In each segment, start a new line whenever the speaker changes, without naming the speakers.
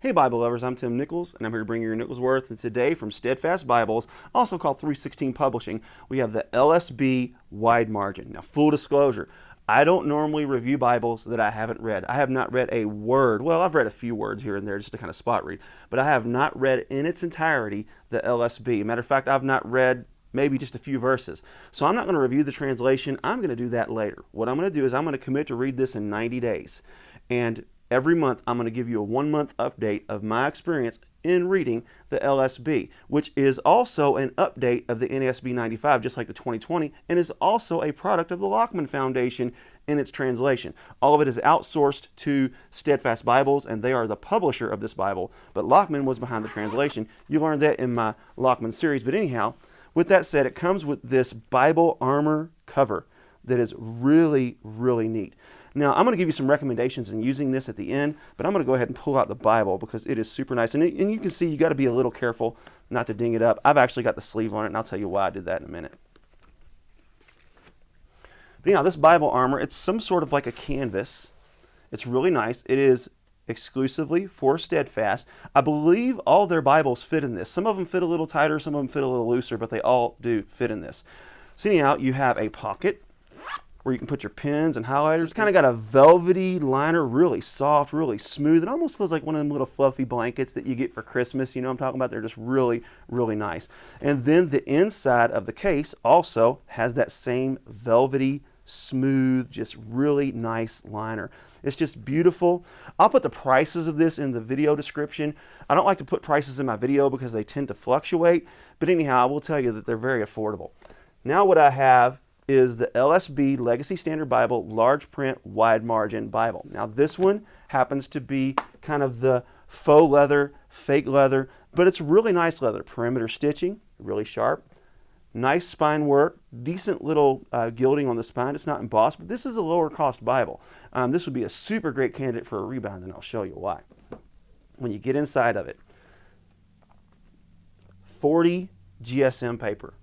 Hey Bible lovers, I'm Tim Nichols, and I'm here to bring you your Nichols Worth. And today from Steadfast Bibles, also called 316 Publishing, we have the LSB Wide Margin. Now, full disclosure, I don't normally review Bibles that I haven't read. I have not read a word. Well, I've read a few words here and there just to kind of spot read, but I have not read in its entirety the LSB. Matter of fact, I've not read maybe just a few verses. So I'm not going to review the translation. I'm going to do that later. What I'm going to do is I'm going to commit to read this in 90 days. And every month, I'm going to give you a 1-month update of my experience in reading the LSB, which is also an update of the NASB 95, just like the 2020, and is also a product of the Lockman Foundation in its translation. All of it is outsourced to Steadfast Bibles, and they are the publisher of this Bible, but Lockman was behind the translation. You learned that in my Lockman series, but anyhow, with that said, it comes with this Bible armor cover that is really, really neat. Now, I'm going to give you some recommendations in using this at the end, but I'm going to go ahead and pull out the Bible because it is super nice. And you can see you got to be a little careful not to ding it up. I've actually got the sleeve on it, and I'll tell you why I did that in a minute. But anyhow, this Bible armor, it's some sort of like a canvas. It's really nice. It is exclusively for Steadfast. I believe all their Bibles fit in this. Some of them fit a little tighter, some of them fit a little looser, but they all do fit in this. So anyhow, you have a pocket where you can put your pens and highlighters. It's kind of got a velvety liner, really soft, really smooth. It almost feels like one of them little fluffy blankets that you get for Christmas. You know what I'm talking about? They're just really, really nice. And then the inside of the case also has that same velvety, smooth, just really nice liner. It's just beautiful. I'll put the prices of this in the video description. I don't like to put prices in my video because they tend to fluctuate, but anyhow, I will tell you that they're very affordable. Now what I have is the LSB Legacy Standard Bible Large Print Wide Margin Bible. Now this one happens to be kind of the faux leather, fake leather, but it's really nice leather. Perimeter stitching, really sharp. Nice spine work, decent little gilding on the spine. It's not embossed, but this is a lower cost Bible. This would be a super great candidate for a rebound, and I'll show you why. When you get inside of it, 40 GSM paper.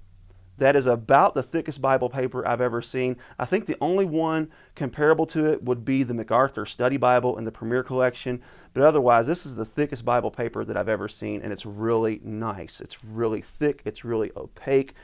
That is about the thickest Bible paper I've ever seen. I think the only one comparable to it would be the MacArthur Study Bible in the Premier Collection. But otherwise, this is the thickest Bible paper that I've ever seen, and it's really nice. It's really thick. It's really opaque.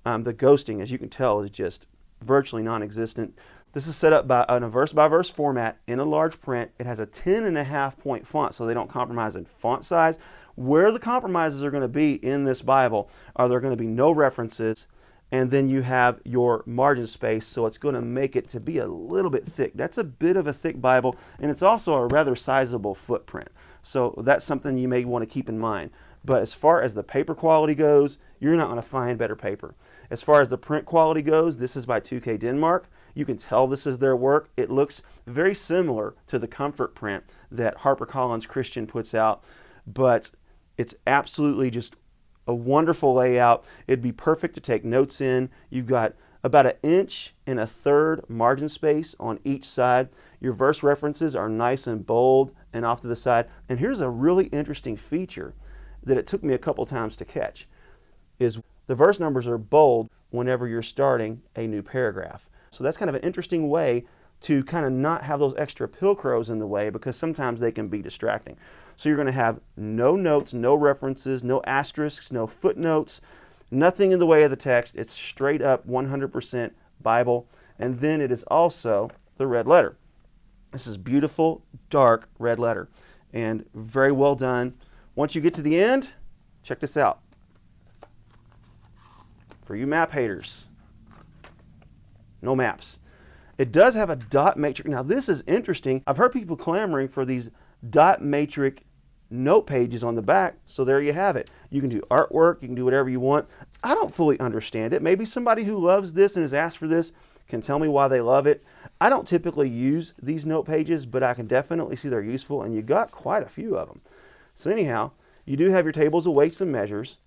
The ghosting, as you can tell, is just virtually non-existent. This is set up in a verse-by-verse format in a large print. It has a 10.5 point font, so they don't compromise in font size. Where the compromises are going to be in this Bible are there going to be no references, and then you have your margin space, so it's going to make it to be a little bit thick. That's a bit of a thick Bible, and it's also a rather sizable footprint. So that's something you may want to keep in mind. But as far as the paper quality goes, you're not going to find better paper. As far as the print quality goes, this is by 2K Denmark. You can tell this is their work. It looks very similar to the comfort print that HarperCollins Christian puts out, but it's absolutely just a wonderful layout. It'd be perfect to take notes in. You've got about 1 1/3 inch margin space on each side. Your verse references are nice and bold and off to the side. And here's a really interesting feature that it took me a couple times to catch, is the verse numbers are bold whenever you're starting a new paragraph. So that's kind of an interesting way to kind of not have those extra pilcrows in the way, because sometimes they can be distracting. So you're going to have no notes, no references, no asterisks, no footnotes, nothing in the way of the text. It's straight up 100% Bible. And then it is also the red letter. This is beautiful, dark red letter, and very well done. Once you get to the end, check this out. For you map haters, no maps. It does have a dot matrix. Now this is interesting. I've heard people clamoring for these dot matrix note pages on the back, so there you have it. You can do artwork, you can do whatever you want. I don't fully understand it. Maybe somebody who loves this and has asked for this can tell me why they love it. I don't typically use these note pages, but I can definitely see they're useful, and you got quite a few of them. So anyhow, you do have your tables of weights and measures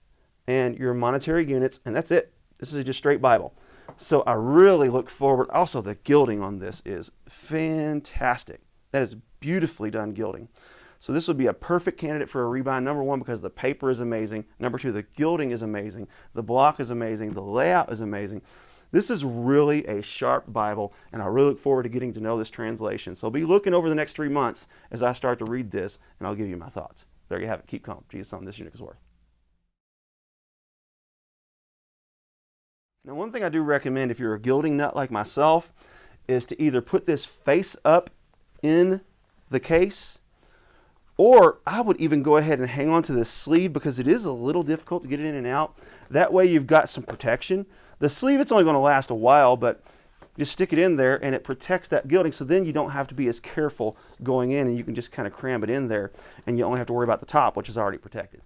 and your monetary units, and that's it. This is just straight Bible. So I really look forward. Also, the gilding on this is fantastic. That is beautifully done gilding. So this would be a perfect candidate for a rebind. Number one, because the paper is amazing. Number two, the gilding is amazing. The block is amazing. The layout is amazing. This is really a sharp Bible, and I really look forward to getting to know this translation. So be looking over the next 3 months as I start to read this, and I'll give you my thoughts. There you have it. Keep calm. Jesus on this eunuch is worth. Now, one thing I do recommend if you're a gilding nut like myself is to either put this face up in the case, or I would even go ahead and hang on to this sleeve because it is a little difficult to get it in and out. That way you've got some protection. The sleeve, it's only going to last a while, but just stick it in there and it protects that gilding, so then you don't have to be as careful going in and you can just kind of cram it in there and you only have to worry about the top, which is already protected.